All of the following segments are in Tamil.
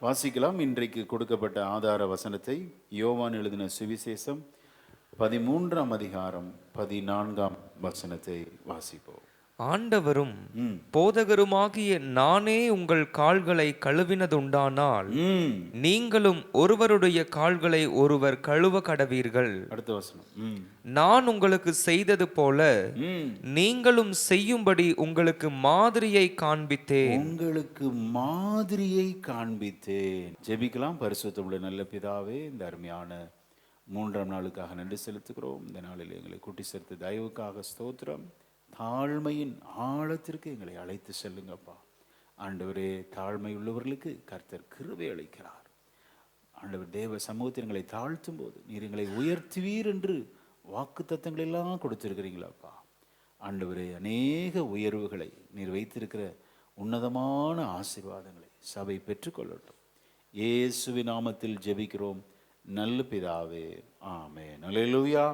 வாசிக்கலாம். இன்றைக்கு கொடுக்கப்பட்ட ஆதார வசனத்தை யோவான் எழுதின சுவிசேஷம் 13ஆம் அதிகாரம் 14ஆம் வசனத்தை வாசிப்போம். ஆண்டவரும் போதகருமாகிய நானே உங்கள் கால்களை கழுவினதுண்டானால் நீங்களும் ஒருவருடைய கால்களை ஒருவர் கழுவ கடவீர்கள். அடுத்த வசனம். நான் உங்களுக்கு செய்தது போல நீங்களும் செய்யும்படி உங்களுக்கு மாதிரியை காண்பித்தேன். உங்களுக்கு மாதிரியை காண்பித்தேன். ஜெபிக்கலாம். பரிசுத்தமுள்ள நல்ல பிதாவே, இந்த அருமையான 3ஆம் நாளுக்காக நன்றி செலுத்துகிறோம். இந்த நாளில் எங்களை கூட்டி சேர்த்து தயவுக்காக ஸ்தோத்திரம். தாழ்மையின் ஆழத்திற்கு எங்களை அழைத்து செல்லுங்கப்பா. ஆண்டவரே, தாழ்மை உள்ளவர்களுக்கு கர்த்தர் கிருபை அளிக்கிறார். ஆண்டவர், தேவ சமூகத்தில் எங்களை தாழ்த்தும் போது நீர் எங்களை உயர்த்துவீர் என்று வாக்கு தத்தங்கள் எல்லாம் கொடுத்திருக்கிறீங்களாப்பா. ஆண்டவரே, அநேக உயர்வுகளை நீர் வைத்திருக்கிற உன்னதமான ஆசீர்வாதங்களை சபை பெற்றுக்கொள்ளட்டும். இயேசுவின் நாமத்தில் ஜெபிக்கிறோம் நல்ல பிதாவே, ஆமென். அல்லேலூயா.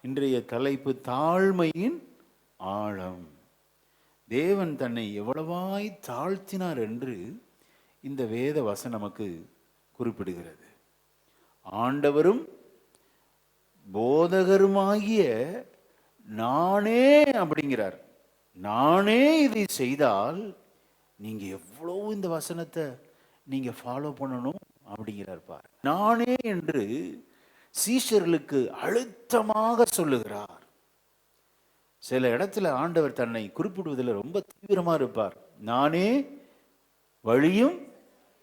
இன்றைய தலைப்பு தாழ்மையின் ஆழம். தேவன் தன்னை எவ்வளவாய் தாழ்த்தினார் என்று இந்த வேத வசனம் நமக்கு குறிப்பிடுகிறது. ஆண்டவரும் போதகருமாகிய நானே அப்படிங்கிறார். நானே இதை செய்தால் நீங்க எவ்வளவு இந்த வசனத்தை நீங்க ஃபாலோ பண்ணணும் அப்படிங்கிறார் பாரு. நானே என்று சீஷர்களுக்கு அழுத்தமாக சொல்லுகிறார். சில இடத்துல ஆண்டவர் தன்னை குறிப்பிடுவதில் ரொம்ப தீவிரமா இருப்பார். நானே வழியும்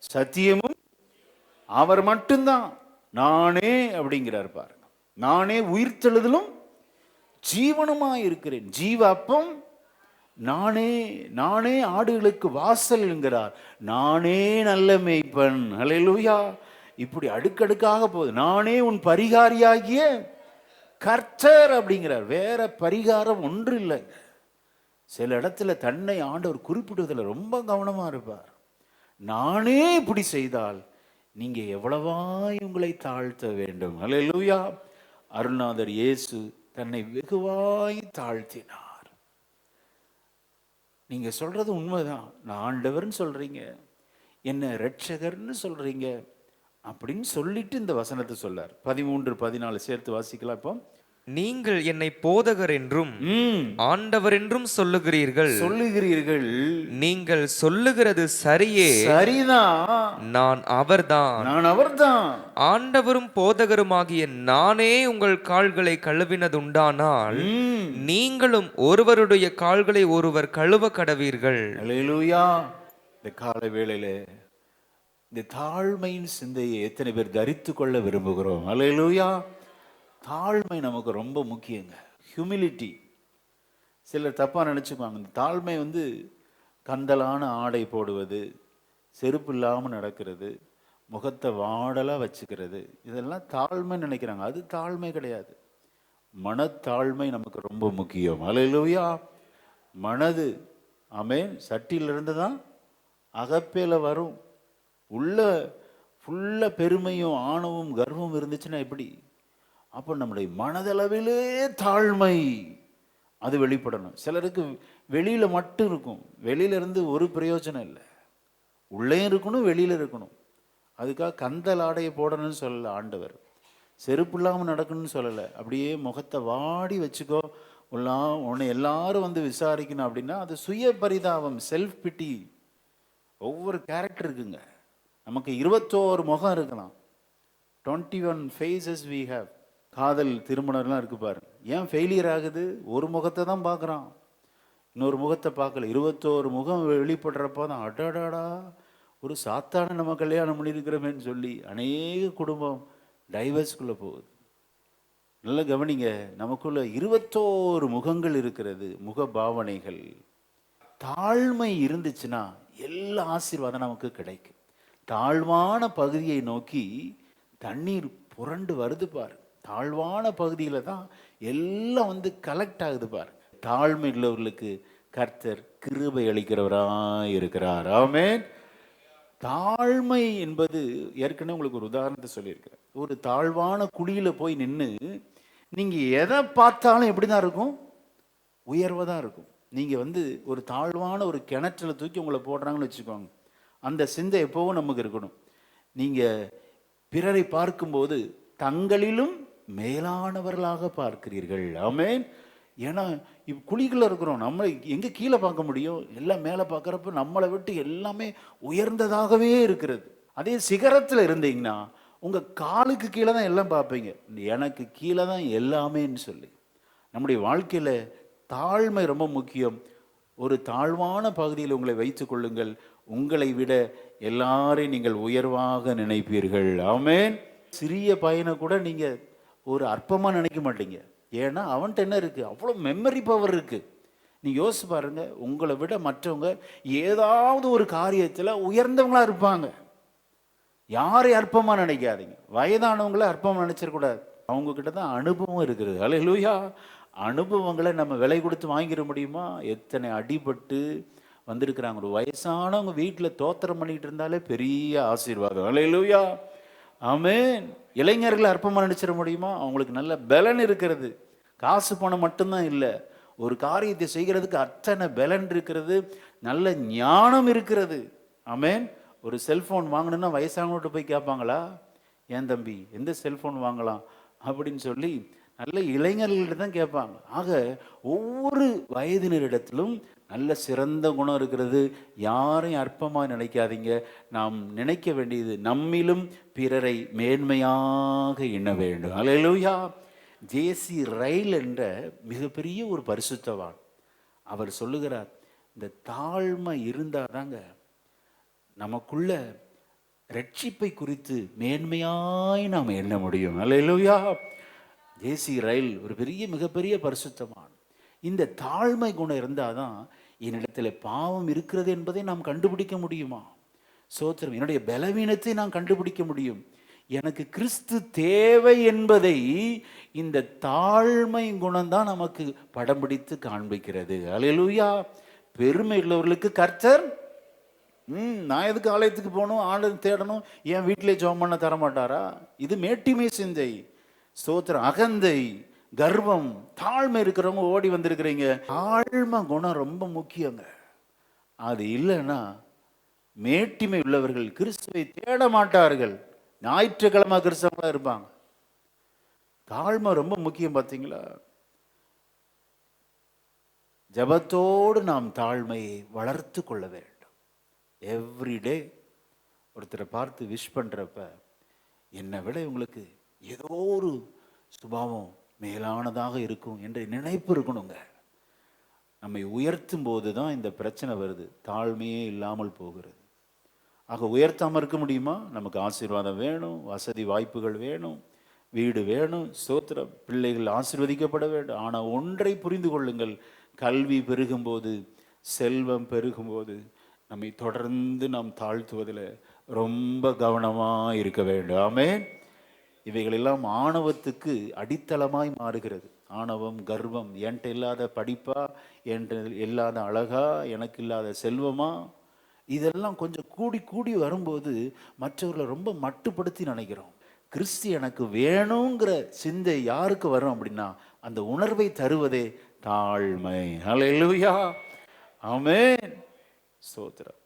சத்தியமும், அவர் மட்டும்தான் நானே அப்படிங்கிறார் பாருங்க. நானே உயிர்த்தெழுதலும் ஜீவனுமாய் இருக்கிறேன். ஜீவ அப்பம் நானே. நானே ஆடுகளுக்கு வாசல் என்கிறார். நானே நல்ல மேய்ப்பன். அல்லேலூயா. இப்படி அடுக்கடுக்காக போகுது. நானே உன் பரிகாரியாகிய கர்த்தர் அப்படிங்கிறார். வேற பரிகாரம் ஒன்று இல்லை. சில இடத்துல தன்னை ஆண்டவர் குறிப்பிடுவதில் ரொம்ப கவனமா இருப்பார். நானே இப்படி செய்தால் நீங்க எவ்வளவாய் உங்களை தாழ்த்த வேண்டும். அல்லேலூயா. அருள்நாதர் இயேசு தன்னை வெகுவாய் தாழ்த்தினார். நீங்க சொல்றது உண்மைதான். நான் ஆண்டவர்னு சொல்றீங்க, என்ன இரட்சகர்னு சொல்றீங்க அப்படின்னு சொல்லிட்டு இந்த வசனத்தை சொல்லார். 13, 14 சேர்த்து வாசிக்கலாம். இப்போ நீங்கள் என்னை போதகர் என்றும் ஆண்டவர் என்றும் சொல்லுகிறீர்கள். நீங்கள் சொல்லுகிறது சரியே, சரிதான். நான் அவர்தான். ஆண்டவரும் போதகருமாகிய நானே உங்கள் கால்களை கழுவினதுண்டானால் நீங்களும் ஒருவருடைய கால்களை ஒருவர் கழுவ கடவீர்கள். அல்லேலூயா. இந்த காலை வேளையில இந்த தாழ்மையின் சிந்தையை எத்தனை பேர் தரித்து கொள்ள விரும்புகிறோம்? அல்லேலூயா. தாழ்மை நமக்கு ரொம்ப முக்கியங்க. ஹியூமிலிட்டி. சிலர் தப்பாக நினச்சிக்குவாங்க. இந்த தாழ்மை கந்தலான ஆடை போடுவது, செருப்பு இல்லாமல் நடக்கிறது, முகத்தை வாடலாக வச்சுக்கிறது, இதெல்லாம் தாழ்மை நினைக்கிறாங்க. அது தாழ்மை கிடையாது. மனத்தாழ்மை நமக்கு ரொம்ப முக்கியம். அல்லேலூயா. மனது ஆமென் சட்டியிலிருந்து தான் அகப்பையில் வரும். உள்ள ஃபுல்லாக பெருமையும் ஆணவமும் கர்வமும் இருந்துச்சுன்னா எப்படி? அப்போ நம்முடைய மனதளவிலே தாழ்மை அது வெளிப்படணும். சிலருக்கு வெளியில் மட்டும் இருக்கும். வெளியிலேருந்து ஒரு பிரயோஜனம் இல்லை. உள்ளே இருக்கணும், வெளியில் இருக்கணும். அதுக்காக கந்தல் ஆடையை போடணும்னு சொல்லலை ஆண்டவர். செருப்பு இல்லாமல் நடக்கணும்னு சொல்லலை. அப்படியே முகத்தை வாடி வச்சுக்கோ, உன்னை எல்லாரும் விசாரிக்கணும் அப்படின்னா அது சுய பரிதாபம், செல்ஃப் பிட்டி. ஒவ்வொரு கேரக்டர் இருக்குங்க. நமக்கு 21 முகம் இருக்கலாம். 21 ஃபேஸஸ் we have. காதல் திருமணம்லாம் இருக்கு பாருங்க. ஏன் ஃபெயிலியர் ஆகுது? ஒரு முகத்தை தான் பார்க்குறான், இன்னொரு முகத்தை பார்க்கல. 21 முகம் வெளிப்படுறப்போ தான் அடாடாடா ஒரு சாத்தான நம்ம கல்யாணம் பண்ணியிருக்கிறோமேன்னு சொல்லி அநேக குடும்பம் டைவர்ஸ்குள்ளே போகுது. நல்ல கவனிங்க. நமக்குள்ள 21 முகங்கள் இருக்கிறது, முக பாவனைகள். தாழ்மை இருந்துச்சுன்னா எல்லா ஆசீர்வாதம் நமக்கு கிடைக்கும். தாழ்வான பகுதியை நோக்கி தண்ணீர் புரண்டு வருது பாரு. தாழ்வான பகுதியில தான் எல்லாம் கலெக்ட் ஆகுது பாருங்க. தாழ்மை உள்ளவர்களுக்கு கர்த்தர் கிருபை அளிக்கிறவராய் இருக்கிறார். ஆமென். தாழ்மை என்பது ஏற்கனவே உங்களுக்கு ஒரு உதாரணத்தை சொல்லியிருக்கிறேன். ஒரு தாழ்வான குழியில போய் நின்று நீங்க எதை பார்த்தாலும் எப்படிதான் இருக்கும்? உயர்வா தான் இருக்கும். நீங்க ஒரு தாழ்வான ஒரு கிணற்றுல தூக்கி உங்களை போடுறாங்கன்னு வச்சுக்கோங்க. அந்த சிந்தை எப்பவும் நமக்கு இருக்கணும். நீங்க பிறரை பார்க்கும்போது தங்களிலும் மேலானவர்களாக பார்க்கிறீர்கள். ஆமென். ஏன்னா குழிக்குள்ள இருக்கிறோம், நம்ம எங்க கீழே பார்க்க முடியும்? எல்லாம் மேலே பார்க்குறப்ப நம்மளை விட்டு எல்லாமே உயர்ந்ததாகவே இருக்கிறது. அதே சிகரத்தில் இருந்தீங்கன்னா உங்க காலுக்கு கீழே தான் எல்லாம் பார்ப்பீங்க. எனக்கு கீழே தான் எல்லாமேன்னு சொல்லி நம்முடைய வாழ்க்கையில தாழ்மை ரொம்ப முக்கியம். ஒரு தாழ்வான பகுதியில் உங்களை வைத்துக் கொள்ளுங்கள். உங்களை விட எல்லாரையும் நீங்கள் உயர்வாக நினைப்பீர்கள். ஆமென். சிறிய பையனை கூட நீங்க ஒரு அற்பமா நினைக்க மாட்டீங்க. ஏன்னா அவன்கிட்ட என்ன இருக்கு? அவ்வளோ மெமரி பவர் இருக்கு. நீங்க யோசிச்சு பாருங்க, உங்களை விட மற்றவங்க ஏதாவது ஒரு காரியத்தில் உயர்ந்தவங்களா இருப்பாங்க. யாரையும் அற்பமா நினைக்காதீங்க. வயதானவங்கள அற்பமா நினைச்சிடக்கூடாது. அவங்க கிட்ட தான் அனுபவம் இருக்கிறது. அல்லேலூயா. அனுபவங்களை நம்ம விலை கொடுத்து வாங்கிட முடியுமா? எத்தனை அடிபட்டு வந்திருக்கிறாங்க. ஒரு வயசானவங்க வீட்டில் தோத்திரம் பண்ணிட்டு இருந்தாலே பெரிய ஆசீர்வாதம். அல்லேலூயா. ஆமென். இளைஞர்களை அற்பமாக நினைச்சிட முடியுமா? அவங்களுக்கு நல்ல பலன் இருக்கிறது. காசு பணம் மட்டும்தான் இல்லை, ஒரு காரியத்தை செய்கிறதுக்கு அத்தனை பலன் இருக்கிறது, நல்ல ஞானம் இருக்கிறது. ஆமென். ஒரு செல்ஃபோன் வாங்கணும்னா வயசானவங்கள்ட்ட போய் கேட்பாங்களா? ஏன் தம்பி எந்த செல்ஃபோன் வாங்கலாம் அப்படின்னு சொல்லி நல்ல இளைஞர்கள்ட்ட தான் கேட்பாங்க. ஆக ஒவ்வொரு வயதினரிடத்திலும் நல்ல சிறந்த குணம் இருக்கிறது. யாரையும் அற்பமாக நினைக்காதீங்க. நாம் நினைக்க வேண்டியது நம்மிலும் பிறரை மேன்மையாக எண்ண வேண்டும். அல்லேலூயா. ஜேசி ரயில் என்ற மிகப்பெரிய ஒரு பரிசுத்தவான் அவர் சொல்லுகிறார், இந்த தாழ்மை இருந்தால் தாங்க நமக்குள்ள ரட்சிப்பை குறித்து மேன்மையாய் நாம் எண்ண முடியும். அல்லேலூயா. ஜேசி ரயில் ஒரு மிகப்பெரிய பரிசுத்தவான். இந்த தாழ்மை குணம் இருந்தாதான் என்னிடத்துல பாவம் இருக்கிறது என்பதை நாம் கண்டுபிடிக்க முடியுமா? சோத்திரம். என்னுடைய பலவீனத்தை நான் கண்டுபிடிக்க முடியும். எனக்கு கிறிஸ்து தேவை என்பதை இந்த தாழ்மை குணம்தான் நமக்கு படம் பிடித்து காண்பிக்கிறது. அல்லேலூயா. பெருமை உள்ளவர்களுக்கு கர்த்தர் நான் எதுக்கு ஆலயத்துக்கு போகணும், ஆளு தேடணும், என் வீட்டிலே ஜெபம் பண்ண தரமாட்டாரா? இது மேட்டிமை சிந்தை. ஸ்தோத்திரம். அகந்தை, கர்வம், தாழ்மை இருக்கிறவங்க ஓடி வந்திருக்கிறீங்க. தாழ்மை குணம் ரொம்ப முக்கியங்க. அது இல்லைன்னா மேட்டிமை உள்ளவர்கள் கிறிஸ்துவை தேட மாட்டார்கள். ஞாயிற்றுக்கிழமை கிறிஸ்தவங்களா இருப்பாங்க. தாழ்மை ரொம்ப முக்கியம். பார்த்தீங்களா? ஜபத்தோடு நாம் தாழ்மையை வளர்த்து கொள்ள வேண்டும். எவ்ரிடே ஒருத்தரை பார்த்து விஷ் பண்றப்ப என்னை விட உங்களுக்கு ஏதோ ஒரு சுபாவம் மேலானதாக இருக்கும் என்ற நினைப்பு இருக்கணுங்க. நம்மை உயர்த்தும் போது தான் இந்த பிரச்சனை வருது. தாழ்மையே இல்லாமல் போகிறது. ஆக உயர்த்தாமல் இருக்க முடியுமா? நமக்கு ஆசீர்வாதம் வேணும், வசதி வாய்ப்புகள் வேணும், வீடு வேணும், ஸ்தோத்திரம், பிள்ளைகள் ஆசீர்வதிக்கப்பட வேண்டும். ஆனால் ஒன்றை புரிந்து கொள்ளுங்கள், கல்வி பெருகும்போது, செல்வம் பெருகும்போது நம்மை தொடர்ந்து நாம் தாழ்த்துவதில் ரொம்ப கவனமாக இருக்க வேண்டும். ஆமென். இவைகளெல்லாம் ஆணவத்துக்கு அடித்தளமாய் மாறுகிறது. ஆணவம், கர்வம், என்கிட்ட இல்லாத படிப்பா, என்கிட்ட இல்லாத அழகா, எனக்கு இல்லாத செல்வமா, இதெல்லாம் கொஞ்சம் கூடி கூடி வரும்போது மற்றவர்களை ரொம்ப மட்டுப்படுத்தி நினைக்கிறோம். கிறிஸ்து எனக்கு வேணுங்கிற சிந்தை யாருக்கு வரும் அப்படின்னா அந்த உணர்வை தருவதே தாழ்மை. அல்லேலூயா. ஆமென். ஸ்தோத்திரம்.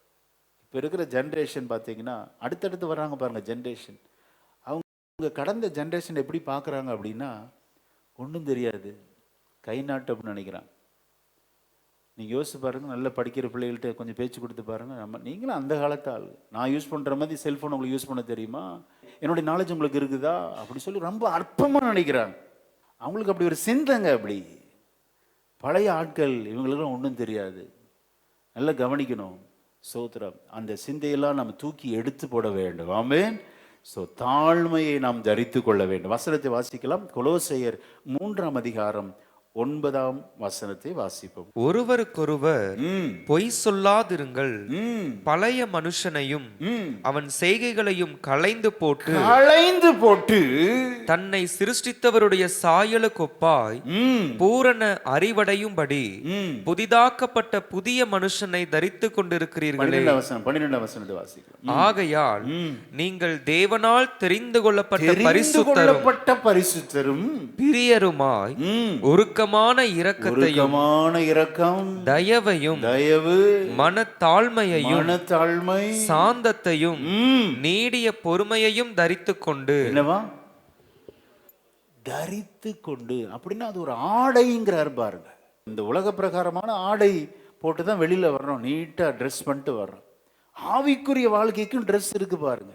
இப்போ இருக்கிற ஜென்ரேஷன் பார்த்தீங்கன்னா அடுத்தடுத்து வர்றாங்க பாருங்க ஜென்ரேஷன். அவங்க கடந்த ஜென்ரேஷன் எப்படி பார்க்குறாங்க அப்படின்னா ஒன்றும் தெரியாது, கை நாட்டு அப்படின்னு நினைக்கிறாங்க. நீங்கள் யோசிச்சு பாருங்கள், நல்லா படிக்கிற பிள்ளைகள்கிட்ட கொஞ்சம் பேச்சு கொடுத்து பாருங்கள். நீங்களும் அந்த காலத்து ஆள். நான் யூஸ் பண்ணுற மாதிரி செல்ஃபோன் உங்களுக்கு யூஸ் பண்ண தெரியுமா, என்னுடைய நாலேஜ் உங்களுக்கு இருக்குதா அப்படி சொல்லி ரொம்ப அற்பமாக நினைக்கிறாங்க. அவங்களுக்கு அப்படி ஒரு சிந்தங்க. அப்படி பழைய ஆட்கள் இவங்களுக்கெல்லாம் ஒன்றும் தெரியாது. நல்லா கவனிக்கணும். சோத்திரம். அந்த சிந்தையெல்லாம் நம்ம தூக்கி எடுத்து போட வேண்டும். ஆமென். தாழ்மையை நாம் தரித்து கொள்ள வேண்டும். வசனத்தை வாசிக்கலாம். கொலோசையர் 3ஆம் அதிகாரம் 9ஆம் வசனத்தை வாசிப்போம். ஒருவருக்கொருவர் பொய் சொல்லாதிருங்கள், பழைய மனுஷனையும் அவன் செய்கைகளையும் களைந்து போட்டு தன்னை சிருஷ்டித்தவருடைய சாயலுக்கு ஒப்பாய் பூரண அறிவடையும்படி புதிதாக்கப்பட்ட புதிய மனுஷனை தரித்து கொண்டிருக்கிறீர்களே. 12ஆம் வசனத்தை வாசிக்கலாம். ஆகையால் நீங்கள் தேவனால் தெரிந்து கொள்ளப்பட்ட பரிசுத்தரும் பரிசுத்தரும் பிரியருமாய் ஒருக்க உருக்கமான இரக்கத்தையும் இரக்கம், தயவையும் தயவு, மனத்தாழ்மையையும் மனத்தாழ்மை, சாந்தத்தையும் நீடிய பொறுமையையும் தரித்துக் கொண்டு. என்னவா தரித்து கொண்டு அப்படின்னா அது ஒரு ஆடைங்கிறார் பாருங்க. இந்த உலக பிரகாரமான ஆடை போட்டு தான் வெளியில வர்றோம், நீட்டா ட்ரெஸ் பண்ணிட்டு வர்றோம். ஆவிக்குரிய வாழ்க்கைக்கும் ட்ரெஸ் இருக்கு பாருங்க.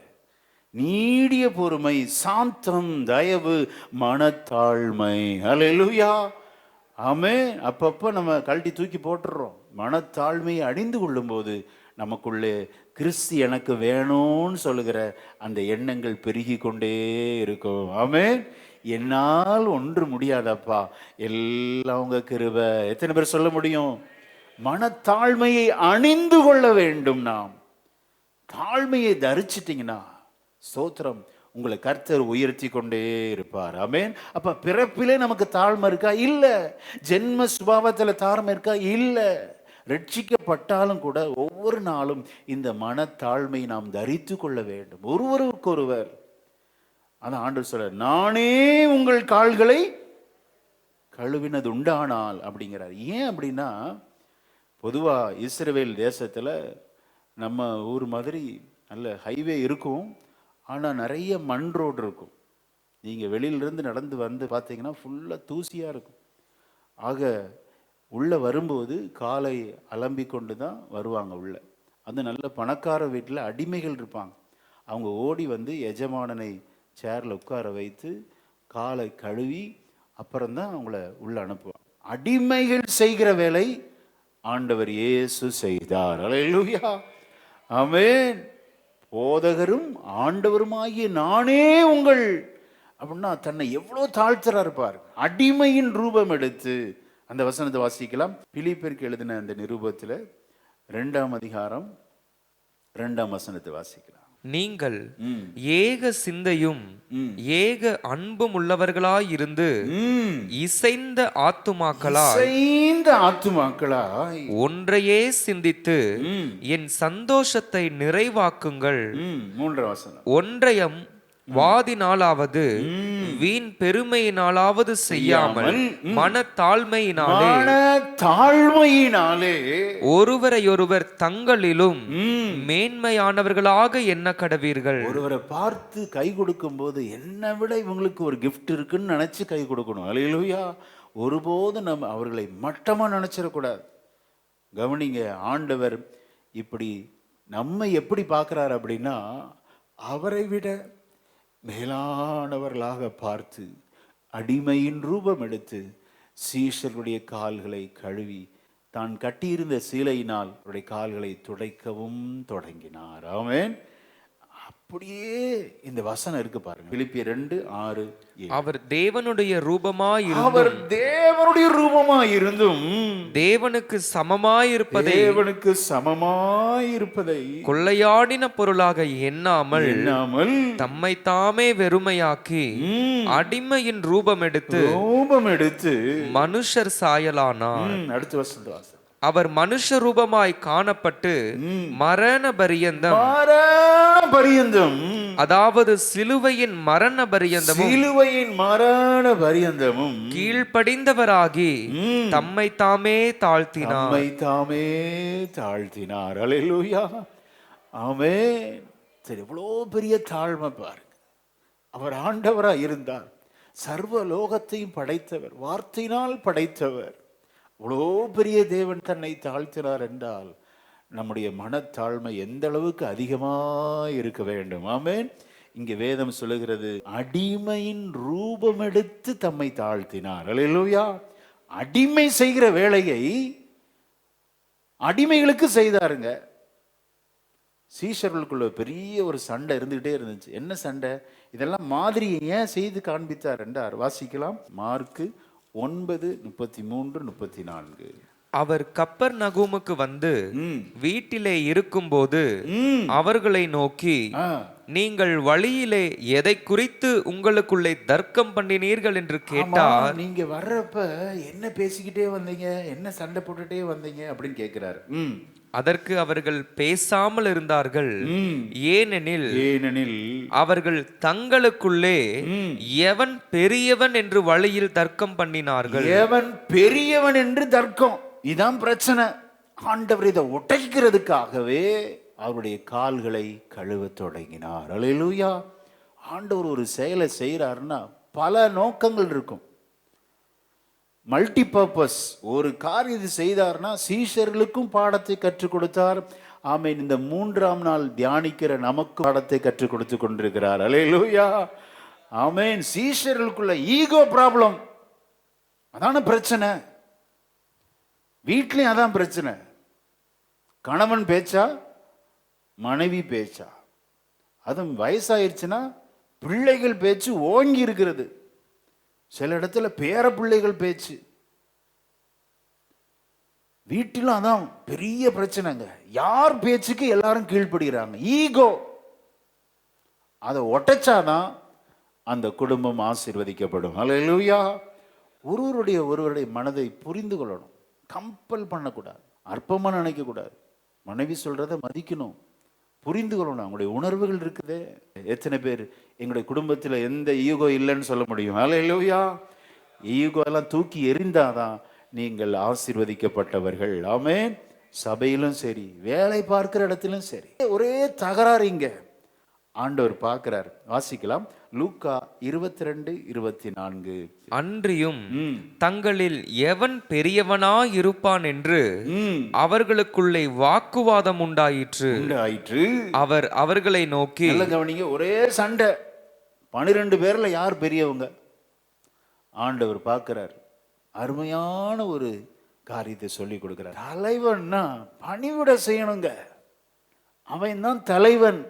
நீடிய பொறுமை, சாந்தம், தயவு, மனத்தாழ்மை. அல்லேலூயா, ஆமென். அப்பப்போ நம்ம கழட்டி தூக்கி போட்டுடுறோம். மனத்தாழ்மையை அணிந்து கொள்ளும் போது நமக்குள்ளே கிறிஸ்து எனக்கு வேணும்னு சொல்லுகிற அந்த எண்ணங்கள் பெருகி கொண்டே இருக்கும். ஆமென். என்னால் ஒன்று முடியாதப்பா, எல்லாம் உங்க கிருபை. எத்தனை பேர் சொல்ல முடியும்? மனத்தாழ்மையை அணிந்து கொள்ள வேண்டும். நாம் தாழ்மையை தரிச்சிட்டிங்கன்னா ஸ்தோத்திரம், உங்களை கர்த்தர் உயர்த்தி கொண்டே இருப்பார். ஆமென். அப்ப பிறப்பிலே நமக்கு தாழ்மை இருக்கா? இல்ல. ஜென்ம சுபாவத்துல தாழ்மை இருக்கா? இல்ல. ரட்சிக்கப்பட்டாலும் கூட ஒவ்வொரு நாளும் இந்த மனத்தாழ்மை நாம் தரித்து கொள்ள வேண்டும், ஒருவருக்கொருவர். அதான் ஆண்டவர் சொல்றார், நானே உங்கள் கால்களை கழுவினது உண்டானால் அப்படிங்கிறார். ஏன் அப்படின்னா, பொதுவா இஸ்ரவேல் தேசத்துல நம்ம ஊர் மாதிரி நல்ல ஹைவே இருக்கும், ஆனால் நிறைய மண் ரோடு இருக்கும். நீங்கள் வெளியிலிருந்து நடந்து வந்து பார்த்தீங்கன்னா ஃபுல்லாக தூசியாக இருக்கும். ஆக உள்ளே வரும்போது காலை அலம்பி கொண்டு தான் வருவாங்க உள்ளே. அது நல்ல பணக்கார வீட்டில் அடிமைகள் இருப்பாங்க. அவங்க ஓடி வந்து எஜமானனை சேரில் உட்கார வைத்து காலை கழுவி அப்புறம்தான் அவங்கள உள்ளே அனுப்புவாங்க. அடிமைகள் செய்கிற வேலை ஆண்டவர் இயேசு செய்தார். அல்லேலூயா, ஆமென். போதகரும் ஆண்டவருமாகிய நானே உங்கள் அப்படின்னா தன்னை எவ்வளோ தாழ்த்துறா இருப்பார். அடிமையின் ரூபம் எடுத்து அந்த வசனத்தை வாசிக்கலாம். பிலிப்பியருக்கு எழுதின அந்த நிருபத்தில் 2ஆம் அதிகாரம் 2ஆம் வசனத்தை வாசிக்கலாம். நீங்கள் ஏக சிந்தையும் ஏக அன்பும் உள்ளவர்களாயிருந்து இசைந்த ஆத்துமாக்களாய் ஒன்றையே சிந்தித்து என் சந்தோஷத்தை நிறைவாக்குங்கள். 3ஆம் வசனம். ஒன்றையும் வாதினாலாவது வீண் பெருமையினாலாவது செய்யாமல் மனத்தாழ்மையினாலே ஒருவரையொருவர் தங்களிலும் மேன்மையானவர்களாக எண்ண கடவீர்கள். ஒருவரை பார்த்து கை கொடுக்கும் போது என்னை விட இவங்களுக்கு ஒரு கிஃப்ட் இருக்குன்னு நினைச்சு கை கொடுக்கணும். அல்லேலூயா. ஒருபோதும் நம்ம அவர்களை மட்டமா நினைச்சிடக்கூடாது. கவனிங்க, ஆண்டவர் இப்படி நம்ம எப்படி பார்க்கிறார் அப்படின்னா, அவரை விட மேலானவர்களாக பார்த்து அடிமையின் ரூபம் எடுத்து சீஷர்களுடைய கால்களை கழுவி தான் கட்டியிருந்த சீலையினால் அவருடைய கால்களை துடைக்கவும் தொடங்கினார். ஆமென். அப்படியே இந்த வசனம் இருக்கு பாருங்க. பிலிப்பியர் 2:6. அவர் தேவனுடைய ரூபமாயிருந்தும் தேவனுக்கு சமமாயிருப்பதை கொள்ளையாடின பொருளாக எண்ணாமல் தம்மை தாமே வெறுமையாக்கி அடிமையின் ரூபம் எடுத்து மனுஷர் சாயலானார். அடுத்த வசனம் வாசி. அவர் மனுஷ ரூபமாய் காணப்பட்டு மரண பரியந்தம் அதாவது சிலுவையின் மரண பரியந்தமும் கீழ்ப்படிந்தவராகி தம்மை தாமே தாழ்த்தினார். அல்லேலூயா, ஆமென். சரி, எவ்வளோ பெரிய தாழ்மை பாருங்க. அவர் ஆண்டவரா இருந்தார், சர்வ லோகத்தையும் படைத்தவர், வார்த்தையினால் படைத்தவர். இவ்வளோ பெரிய தேவன் தன்னை தாழ்த்தினார் என்றால் நம்முடைய மனத்தாழ்மை எந்த அளவுக்கு அதிகமாக இருக்க வேண்டும். ஆமென். இங்கே வேதம் சொல்லுகிறது, அடிமையின் ரூபம் எடுத்து தம்மை தாழ்த்தினார். அல்லேலூயா. அடிமை செய்கிற வேலையை அடிமைகளுக்கு செய்தாருங்க. சீஷர்களுக்குள்ள பெரிய ஒரு சண்டை இருந்துகிட்டே இருந்துச்சு. என்ன சண்டை? இதெல்லாம் மாதிரியை ஏன் செய்து காண்பித்தார் என்றார். வாசிக்கலாம். மார்க்கு 9:33-34. அவர் கப்பர்நகூமுக்கு வந்து வீட்டிலே இருக்கும்போது அவர்களை நோக்கி, நீங்கள் வழியிலே எதை குறித்து உங்களுக்குள்ளே தர்க்கம் பண்ணினீர்கள் என்று கேட்டார். நீங்க வர்றப்ப என்ன பேசிக்கிட்டே வந்தீங்க, என்ன சண்டை போட்டுட்டே வந்தீங்க அப்படின்னு கேட்கிறாரு. அதற்கு அவர்கள் பேசாமல் இருந்தார்கள். ஏனெனில் அவர்கள் தங்களுக்குள்ளே எவன் பெரியவன் என்று வழியில் தர்க்கம் பண்ணினார்கள். எவன் பெரியவன் என்று தர்க்கம், இதான் பிரச்சனை. ஆண்டவர் இதை உடைக்கிறதுக்காகவே அவருடைய கால்களை கழுவ தொடங்கினார். அல்லேலூயா. ஆண்டவர் ஒரு செயலை செய்யறாருன்னா பல நோக்கங்கள் இருக்கும், மல்டி பர்பஸ். ஒரு காரியத்தை செய்தார்னா சீஷர்களுக்கும் பாடத்தை கற்றுக் கொடுத்தார். ஆமென். இந்த 3ஆம் நாள் தியானிக்கிற நமக்கு பாடத்தை கற்றுக் கொடுத்து கொண்டிருக்கிறார். அல்லேலூயா. ஆமென். சீஷர்களுக்குள்ள ஈகோ ப்ராப்ளம், அதான பிரச்சனை. வீட்லயும் அதான் பிரச்சனை. கணவன் பேச்சா, மனைவி பேச்சா, அதுவும் வயசாயிருச்சுன்னா பிள்ளைகள் பேச்சு ஓங்கி இருக்கிறது. சில இடத்துல பேர பிள்ளைகள் பேச்சு. வீட்டிலும் அதான் பெரிய பிரச்சனைங்க. யார் பேச்சுக்கு எல்லாரும் கீழ்ப்படுகிறாங்க. ஈகோ. அதை ஒட்டச்சாதான் அந்த குடும்பம் ஆசீர்வதிக்கப்படும். அல்லேலூயா. ஒருவருடைய மனதை புரிந்து கொள்ளணும், கம்பல் பண்ணக்கூடாது, அற்பமா நினைக்க கூடாது. மனைவி சொல்றதை மதிக்கணும், புரிந்து கொள்ளணும். அவங்களுடைய உணர்வுகள் இருக்குது. எத்தனை பேர் எங்களுடைய குடும்பத்தில் எந்த ஈகோ இல்லைன்னு சொல்ல முடியும்? அல்லேலூயா. ஈகோ எல்லாம் தூக்கி எறிந்தாதான் நீங்கள் ஆசீர்வதிக்கப்பட்டவர்கள். ஆமென். சபையிலும் சரி, வேலை பார்க்கிற இடத்திலும் சரி, ஒரே தகராறு இங்க ஆண்டவர் பார்க்கிறார். வாசிக்கலாம், லூக்கா 22:24. அன்றியும் தங்களில் எவன் பெரியவனாயிருப்பான் என்று அவர்களுக்குள்ளே வாக்குவாதம் உண்டாயிற்று. அவர் அவர்களை நோக்கி, கவனிங்க, ஒரே சண்டை. 12 பேர்ல யார் பெரியவங்க? ஆண்டவர் பார்க்கிறார். அருமையான ஒரு காரியத்தை சொல்லி கொடுக்கிறார். தலைவன்னா பணிவிட செய்யணுங்க. அவன் தான் தலைவன்.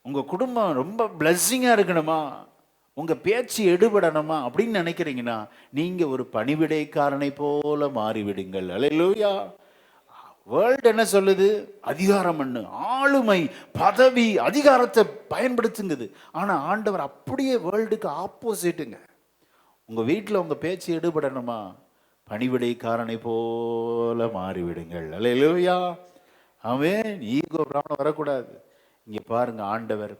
உங்க குடும்பம் ரொம்ப பிளஸ்ஸிங்கா இருக்கணுமா, உங்க பேச்சு எடுபடணுமா அப்படின்னு நினைக்கிறீங்கன்னா நீங்க ஒரு பணிவிடைக்காரனை போல மாறிவிடுங்கள். அல்லேலூயா. வேர்ல்டு என்ன சொல்லுது? அதிகாரம் பண்ணு, ஆளுமை, பதவி, அதிகாரத்தை பயன்படுத்துங்குது. ஆனா ஆண்டவர் அப்படியே வேர்ல்டுக்கு ஆப்போசிட்டுங்க. உங்க வீட்டில் உங்க பேச்சு எடுபடணுமா, பணிவிடைக்காரனை போல மாறிவிடுங்கள். அல்லேலூயா. அவன் ஈகோ பிராணம் வரக்கூடாது. இங்கே பாருங்க, ஆண்டவர்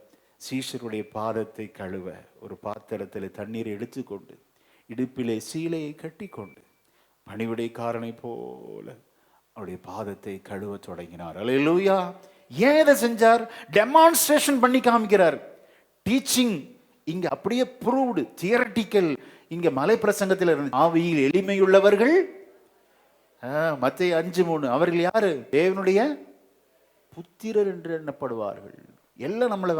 சீஷருடைய பாதத்தை கழுவ ஒரு பாத்திரத்தில் தண்ணீரை எடுத்துக்கொண்டு இடுப்பிலே சீலையை கட்டி கொண்டு பணிவிடைக்காரனை போல அவருடைய பாதத்தை கழுவ தொடங்கினார். அல்லேலூயா. ஏன் இதை செஞ்சார்? டெமான்ஸ்ட்ரேஷன் பண்ணி காமிக்கிறார். டீச்சிங் இங்க அப்படியே ப்ரூவ்டு, தியரட்டிக்கல். இங்க மலை பிரசங்கத்தில் இருந்து ஆவியில் எளிமையுள்ளவர்கள், மத்தேயு 5:3, அவர்கள் யாரு? தேவனுடைய புத்திரர் என்று எண்ணப்படுவார்கள். எல்லாம் நம்மளை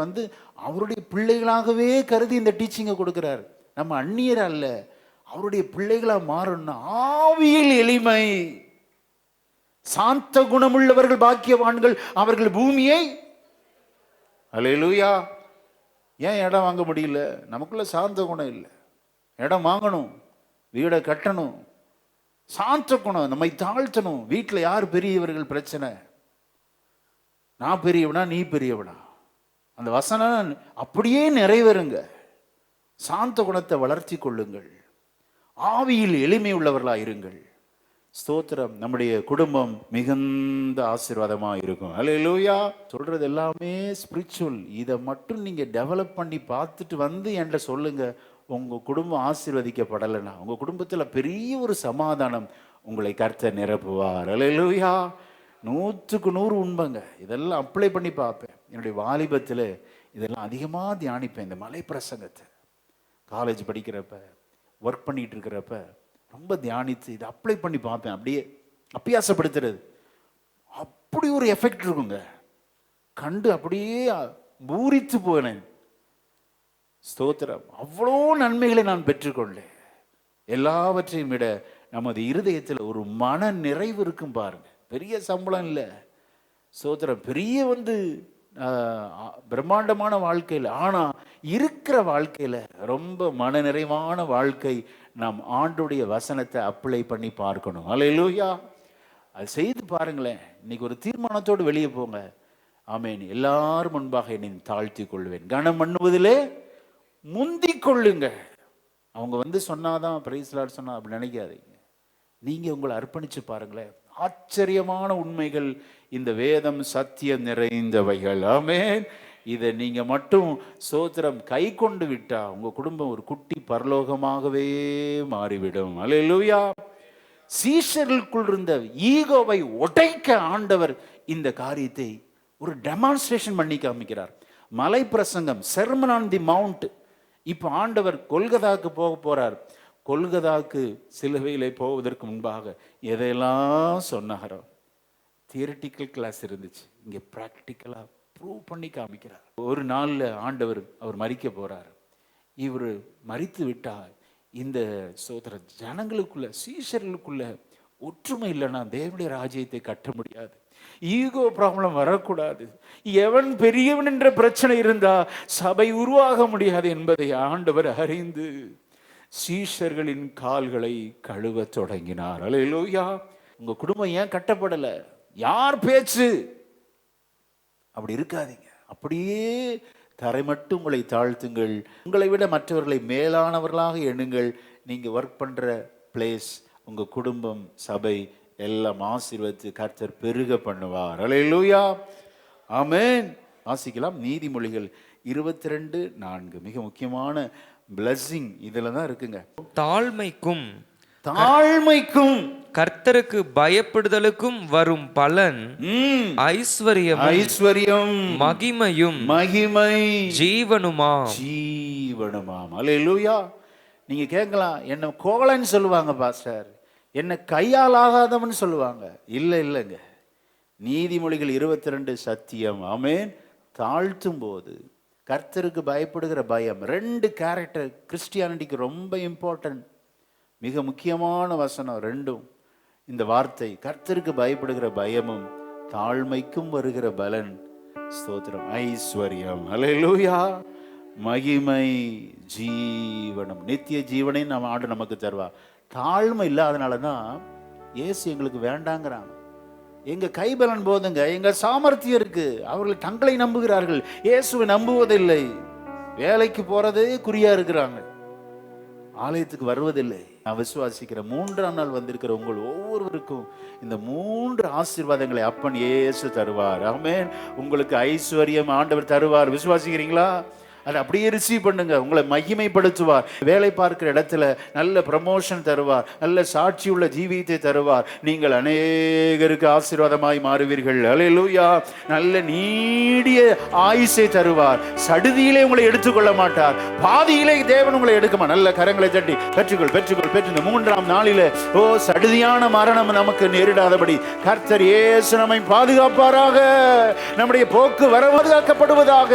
அவருடைய பிள்ளைகளாகவே கருதி இந்த டீச்சிங்கை கொடுக்கிறார். நம்ம அந்நியர் அல்ல, அவருடைய பிள்ளைகளா மாறணும்னா ஆவியில் எளிமை, சாந்த குணமுள்ளவர்கள் பாக்கியவான்கள், அவர்கள் பூமியை. அல்லேலூயா. ஏன் இடம் வாங்க முடியல? நமக்குள்ள சாந்த குணம் இல்லை. இடம் வாங்கணும், வீடை கட்டணும், சாந்த குணம், நம்மை தாழ்த்தணும். வீட்டில் யார் பெரியவர்கள்? பிரச்சனை. நான் பெரியவனா, நீ பெரியவனா? அந்த வசனம் அப்படியே நிறைவேறுங்க. சாந்த குணத்தை வளர்த்தி கொள்ளுங்கள், ஆவியில் எளிமை உள்ளவர்களா இருங்கள். ஸ்தோத்திரம். நம்முடைய குடும்பம் மிகுந்த ஆசீர்வாதமா இருக்கும். அல்லேலூயா. சொல்றது எல்லாமே ஸ்பிரிச்சுவல். இதை மட்டும் நீங்க டெவலப் பண்ணி பார்த்துட்டு என்கிட்ட சொல்லுங்க. உங்க குடும்பம் ஆசீர்வதிக்கப்படலைன்னா உங்க குடும்பத்துல பெரிய ஒரு சமாதானம் உங்களை கர்த்தர் நிரப்புவார். அல்லேலூயா. 100க்கு 100 உண்மைங்க. இதெல்லாம் அப்ளை பண்ணி பார்ப்பேன். என்னுடைய வாலிபத்தில் இதெல்லாம் அதிகமாக தியானிப்பேன். இந்த மலை பிரசங்கத்தை காலேஜ் படிக்கிறப்ப, ஒர்க் பண்ணிட்டு இருக்கிறப்ப ரொம்ப தியானித்து இதை அப்ளை பண்ணி பார்ப்பேன். அப்படியே அப்பியாசப்படுத்துறது. அப்படி ஒரு எஃபெக்ட் இருக்குங்க. கண்டு அப்படியே பூரித்து போனேன். ஸ்தோத்திரம். அவ்வளோ நன்மைகளை நான் பெற்றுக்கொண்டேன். எல்லாவற்றையும் விட நமது இருதயத்தில் ஒரு மன நிறைவு இருக்கும் பாருங்க. பெரிய சம்பளம் இல்லை, ஸ்தோத்திரம், பெரிய பிரம்மாண்டமான வாழ்க்கையில், ஆனா இருக்கிற வாழ்க்கையில ரொம்ப மன நிறைவான வாழ்க்கை. நாம் ஆண்டுடைய வசனத்தை அப்ளை பண்ணி பார்க்கணும். அல்லேலூயா. அது செய்து பாருங்களேன். இன்னைக்கு ஒரு தீர்மானத்தோடு வெளியே போங்க. ஆமென். எல்லாரும் முன்பாக என்னை தாழ்த்தி கொள்வேன். கனம் பண்ணுவதிலே முந்திக் கொள்ளுங்க. அவங்க வந்து சொன்னாதான் பிரைஸ் லார்ட் சொன்னா அப்படி நினைக்காதீங்க. நீங்க உங்களை அர்ப்பணிச்சு பாருங்களேன். ஆச்சரியமான உண்மைகள் இந்த வேதம் சத்தியம் நிறைந்தவைகள். ஆமென். இதை நீங்க மட்டும் சோத்திரம் கை கொண்டு விட்டா உங்க குடும்பம் ஒரு குட்டி பரலோகமாகவே மாறிவிடும். அல்லேலூயா. சீஷர்களுக்குள் இருந்த ஈகோவை உடைக்க ஆண்டவர் இந்த காரியத்தை ஒரு டெமான்ஸ்ட்ரேஷன் பண்ணி காமிக்கிறார். மலை பிரசங்கம், செர்மன் ஆன் தி மவுண்ட். இப்போ ஆண்டவர் கொல்கதாக்கு போக போறார். கொல்கதாக்கு சிலுவையிலே போவதற்கு முன்பாக எதையெல்லாம் சொன்னாரோ, தியரிட்டிக்கல் கிளாஸ் இருந்துச்சு, இங்கே ப்ராக்டிக்கலாக ப்ரூவ் பண்ணி காமிக்கிறார். ஒரு நாளில் ஆண்டவர் அவர் மரிக்க போறார். இவர் மரித்து விட்டால் இந்த சோதர ஜனங்களுக்குள்ள சீஷர்களுக்குள்ள ஒற்றுமை இல்லைன்னா தேவனுடைய ராஜ்யத்தை கட்ட முடியாது. ஈகோ ப்ராப்ளம் வரக்கூடாது. எவன் பெரியவன் என்ற பிரச்சனை இருந்தா சபை உருவாக முடியாது என்பதை ஆண்டவர் அறிந்து சீஷர்களின் கால்களை கழுவ தொடங்கினார். அல்லேலூயா. உங்க குடும்பம் ஏன் கட்டப்படல? யார் பேச்சு? அப்படி இருக்காதீங்க. அப்படியே தரை மட்டும் உங்களை தாழ்த்துங்கள். உங்களை விட மற்றவர்களை மேலானவர்களாக எண்ணுங்கள். நீங்க ஒர்க் பண்ற பிளேஸ், உங்க குடும்பம், சபை எல்லாம் ஆசீர்வதித்து கர்த்தர் பெருக பண்ணுவார். அல்லேலூயா. ஆமென். வாசிக்கலாம் நீதிமொழிகள் 22:4. மிக முக்கியமான பிளஸிங் இதுல தான் இருக்குங்க. தாழ்மைக்கும் கர்த்தருக்கு பயப்படுதலுக்கும் வரும் பலன் ஐஸ்வர்யம் மகிமை ஜீவனுமாம். அல்லேலூயா. நீங்க கேட்கலாம், என்ன கோலன்னு சொல்லுவாங்க பாஸ்டர், என்ன கையால் ஆகாதவன் சொல்லுவாங்க. இல்லைங்க, நீதிமொழிகள் 22 சத்தியம். ஆமென். தாழ்த்தும் போது கர்த்தருக்கு பயப்படுகிற பயம், 2 கேரக்டர் கிறிஸ்டியானிட்டிக்கு ரொம்ப இம்பார்ட்டன்ட். மிக முக்கியமான வசனம் ரெண்டும். இந்த வார்த்தை கர்த்தருக்கு பயப்படுகிற பயமும் தாழ்மைக்கும் வருகிற பலன் ஸ்தோத்திரம் ஐஸ்வர்யம். அல்லேலூயா. மகிமை ஜீவனம், நித்திய ஜீவனை நம்ம ஆண்டு நமக்கு தருவா. தாழ்மை இல்லாதனால தான் இயேசு எங்களுக்கு வேண்டாங்கிறாங்க. எங்க கைபலன் போதுங்க, எங்க சாமர்த்தியம் இருக்கு. அவர்கள் தங்களை நம்புகிறார்கள், இயேசுவை நம்புவதில்லை. வேலைக்கு போறதே குறியா இருக்கிறாங்க, ஆலயத்துக்கு வருவதில்லை. நான் விசுவாசிக்கிறேன் 3ஆம் நாள் வந்திருக்கிற உங்கள் ஒவ்வொருவருக்கும் இந்த 3 ஆசீர்வாதங்களை அப்பன் இயேசு தருவார். ஆமென். உங்களுக்கு ஐஸ்வர்யம் ஆண்டவர் தருவார். விசுவாசிக்கிறீங்களா? அதை அப்படியே ரிசீவ் பண்ணுங்க. உங்களை மகிமைப்படுத்துவார். வேலை பார்க்கிற இடத்துல நல்ல ப்ரமோஷன் தருவார், நல்ல சாட்சியுள்ள ஜீவியத்தை தருவார். நீங்கள் அநேகருக்கு ஆசீர்வாதமாய் மாறுவீர்கள். அல்லேலூயா. நல்ல நீடிய ஆயுசை தருவார். சடுதியிலே உங்களை எடுத்துக்கொள்ள மாட்டார். பாதியிலே தேவன் உங்களை எடுக்குமா. நல்ல கரங்களை தட்டி பெற்று இந்த 3ஆம் நாளிலே சடுதியான மரணம் நமக்கு நேரிடாதபடி கர்த்தர் இயேசு நம்மை பாதுகாப்பாராக. நம்முடைய போக்கு வரவதுகாக்கப்படுவதாக.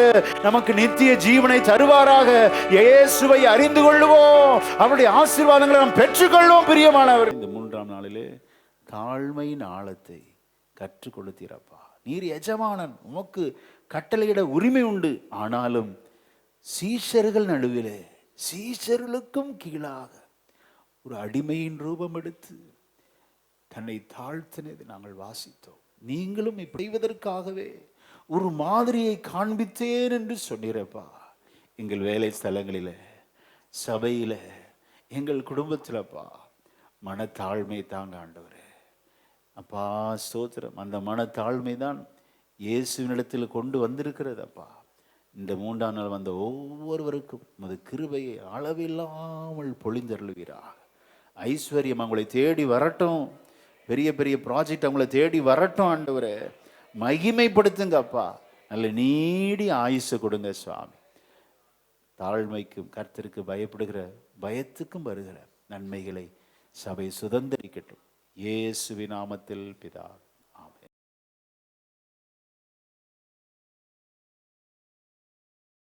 நமக்கு நித்திய ஜீவனை தருவாராக. இயேசுவை அறிந்து கொள்ளுவோம், அவருடைய ஆசீர்வாதங்களை நாம் பெற்றுக்கொள்வோம். பிரியமானவர், இந்த 3ஆம் நாளிலே தாழ்மையின் ஆழத்தை கற்றுக் கொடுத்தீரப்பா. நீர் எஜமானன், உமக்கு கட்டளையிட உரிமை உண்டு. ஆனாலும் சீஷர்கள் நடுவிலே சீஷர்களுக்கும் கீழாக ஒரு அடிமையின் ரூபம் எடுத்து தன்னை தாழ்த்தினது நாங்கள் வாசித்தோம். நீங்களும் இப்படிவதற்காகவே ஒரு மாதிரியை காண்பித்தேன் என்று சொன்னீரப்பா. எங்கள் வேலை ஸ்தலங்களில், சபையில், எங்கள் குடும்பத்தில்ப்பா மனத்தாழ்மை தாங்க ஆண்டவரே. அப்பா ஸ்தோத்திரம். அந்த மனத்தாழ்மை தான் இயேசுவினிடத்தில் கொண்டு வந்திருக்கிறதப்பா. இந்த 3ஆம் நாள் வந்த ஒவ்வொருவருக்கும் உமது கிருபையை அளவில்லாமல் பொழிந்தருளுவீராக. ஐஸ்வர்யம் அவங்களை தேடி வரட்டும். பெரிய பெரிய ப்ராஜெக்ட் அவங்களை தேடி வரட்டும் ஆண்டவரே. மகிமைப்படுத்துங்க அப்பா. நல்ல நீடி ஆயுசு கொடுங்க சுவாமி. தாழ்மைக்கும் கர்த்தருக்கு பயப்படுகிற பயத்துக்கும் வருகிற நன்மைகளை சபை சுதந்திரிக்கட்டும். இயேசுவின் நாமத்தில் பிதாவே.